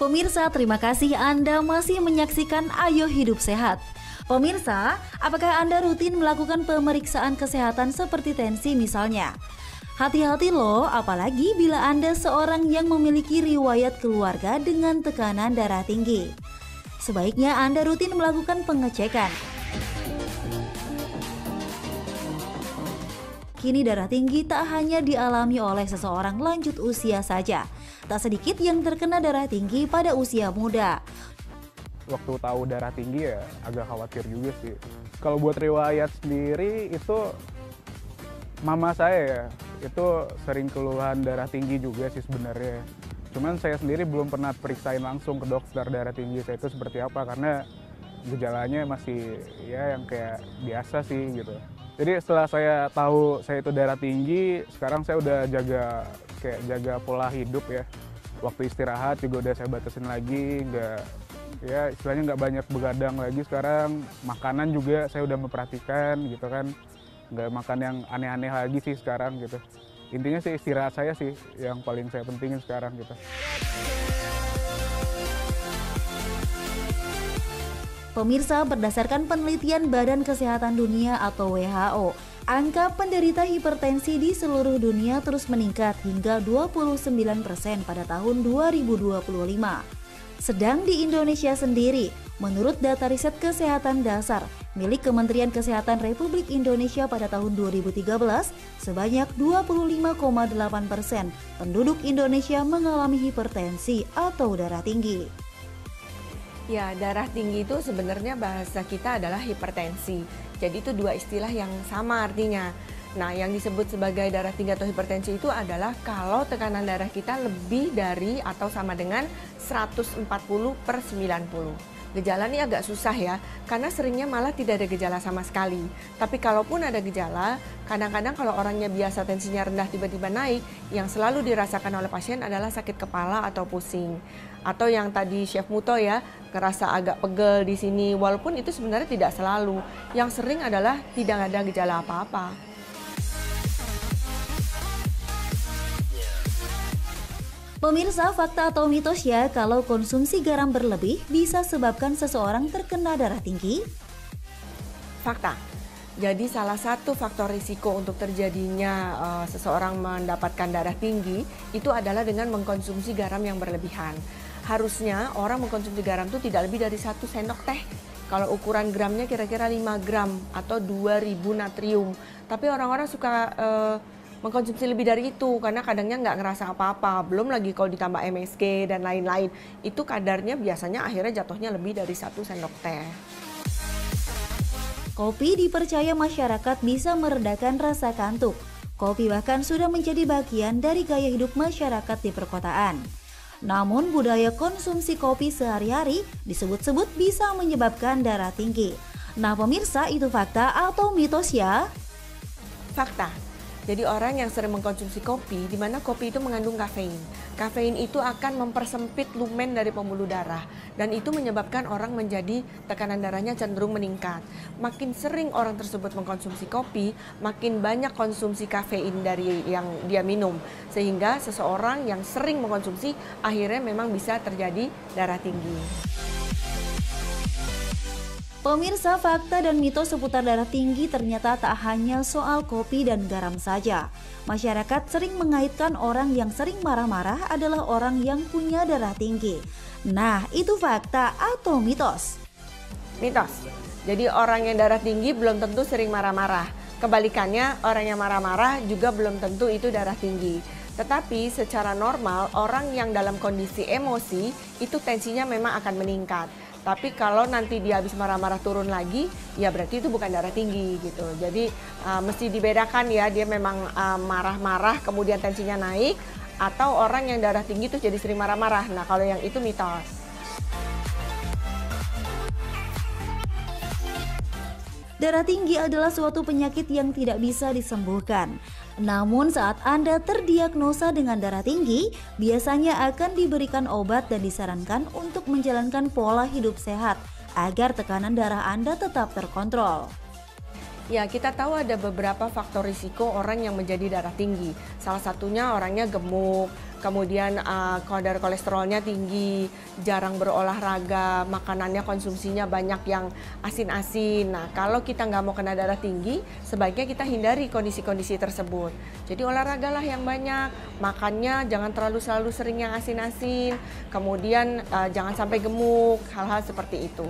Pemirsa, terima kasih Anda masih menyaksikan Ayo Hidup Sehat. Pemirsa, apakah Anda rutin melakukan pemeriksaan kesehatan seperti tensi misalnya? Hati-hati loh, apalagi bila Anda seorang yang memiliki riwayat keluarga dengan tekanan darah tinggi. Sebaiknya Anda rutin melakukan pengecekan. Kini darah tinggi tak hanya dialami oleh seseorang lanjut usia saja. Tak sedikit yang terkena darah tinggi pada usia muda. Waktu tahu darah tinggi ya agak khawatir juga sih. Kalau buat riwayat sendiri itu mama saya ya, itu sering keluhan darah tinggi juga sih sebenarnya. Cuman saya sendiri belum pernah periksain langsung ke dokter darah tinggi saya itu seperti apa, karena gejalanya masih ya yang kayak biasa sih gitu. Jadi setelah saya tahu saya itu darah tinggi, sekarang saya udah jaga pola hidup ya. Waktu istirahat juga udah saya batasin lagi, istilahnya nggak banyak begadang lagi sekarang. Makanan juga saya udah memperhatikan gitu kan, nggak makan yang aneh-aneh lagi sih sekarang gitu. Intinya sih istirahat saya sih yang paling saya pentingin sekarang gitu. Pemirsa, berdasarkan penelitian Badan Kesehatan Dunia atau WHO, angka penderita hipertensi di seluruh dunia terus meningkat hingga 29% pada tahun 2025. Sedang di Indonesia sendiri, menurut data riset kesehatan dasar milik Kementerian Kesehatan Republik Indonesia pada tahun 2013, sebanyak 25,8% penduduk Indonesia mengalami hipertensi atau darah tinggi. Ya, darah tinggi itu sebenarnya bahasa kita adalah hipertensi. Jadi itu dua istilah yang sama artinya. Nah, yang disebut sebagai darah tinggi atau hipertensi itu adalah kalau tekanan darah kita lebih dari atau sama dengan 140/90. Gejala ini agak susah ya, karena seringnya malah tidak ada gejala sama sekali. Tapi kalaupun ada gejala, kadang-kadang kalau orangnya biasa tensinya rendah tiba-tiba naik, yang selalu dirasakan oleh pasien adalah sakit kepala atau pusing. Atau yang tadi Chef Muto ya, ngerasa agak pegel di sini, walaupun itu sebenarnya tidak selalu. Yang sering adalah tidak ada gejala apa-apa. Pemirsa, fakta atau mitos ya kalau konsumsi garam berlebih bisa sebabkan seseorang terkena darah tinggi? Fakta. Jadi salah satu faktor risiko untuk terjadinya seseorang mendapatkan darah tinggi itu adalah dengan mengkonsumsi garam yang berlebihan. Harusnya orang mengkonsumsi garam itu tidak lebih dari 1 sendok teh. Kalau ukuran gramnya kira-kira 5 gram atau 2000 natrium. Tapi orang-orang suka mengkonsumsi lebih dari itu karena kadangnya nggak ngerasa apa-apa. Belum lagi kalau ditambah MSG dan lain-lain. Itu kadarnya biasanya akhirnya jatuhnya lebih dari 1 sendok teh. Kopi dipercaya masyarakat bisa meredakan rasa kantuk. Kopi bahkan sudah menjadi bagian dari gaya hidup masyarakat di perkotaan. Namun budaya konsumsi kopi sehari-hari disebut-sebut bisa menyebabkan darah tinggi. Nah pemirsa, itu fakta atau mitos ya? Fakta. Jadi orang yang sering mengkonsumsi kopi, di mana kopi itu mengandung kafein. Kafein itu akan mempersempit lumen dari pembuluh darah. Dan itu menyebabkan orang menjadi tekanan darahnya cenderung meningkat. Makin sering orang tersebut mengkonsumsi kopi, makin banyak konsumsi kafein dari yang dia minum. Sehingga seseorang yang sering mengkonsumsi, akhirnya memang bisa terjadi darah tinggi. Pemirsa, fakta dan mitos seputar darah tinggi ternyata tak hanya soal kopi dan garam saja. Masyarakat sering mengaitkan orang yang sering marah-marah adalah orang yang punya darah tinggi. Nah, itu fakta atau mitos? Mitos. Jadi orang yang darah tinggi belum tentu sering marah-marah. Kebalikannya, orang yang marah-marah juga belum tentu itu darah tinggi. Tetapi secara normal, orang yang dalam kondisi emosi itu tensinya memang akan meningkat. Tapi kalau nanti dia habis marah-marah turun lagi, ya berarti itu bukan darah tinggi gitu. Jadi mesti dibedakan ya, dia memang marah-marah kemudian tensinya naik, atau orang yang darah tinggi itu jadi sering marah-marah. Nah kalau yang itu mitos. Darah tinggi adalah suatu penyakit yang tidak bisa disembuhkan. Namun saat Anda terdiagnosa dengan darah tinggi, biasanya akan diberikan obat dan disarankan untuk menjalankan pola hidup sehat agar tekanan darah Anda tetap terkontrol. Ya, kita tahu ada beberapa faktor risiko orang yang menjadi darah tinggi. Salah satunya orangnya gemuk, kemudian kadar kolesterolnya tinggi, jarang berolahraga, makanannya konsumsinya banyak yang asin-asin. Nah, kalau kita nggak mau kena darah tinggi, sebaiknya kita hindari kondisi-kondisi tersebut. Jadi olahragalah yang banyak, makannya jangan selalu sering yang asin-asin, kemudian jangan sampai gemuk, hal-hal seperti itu.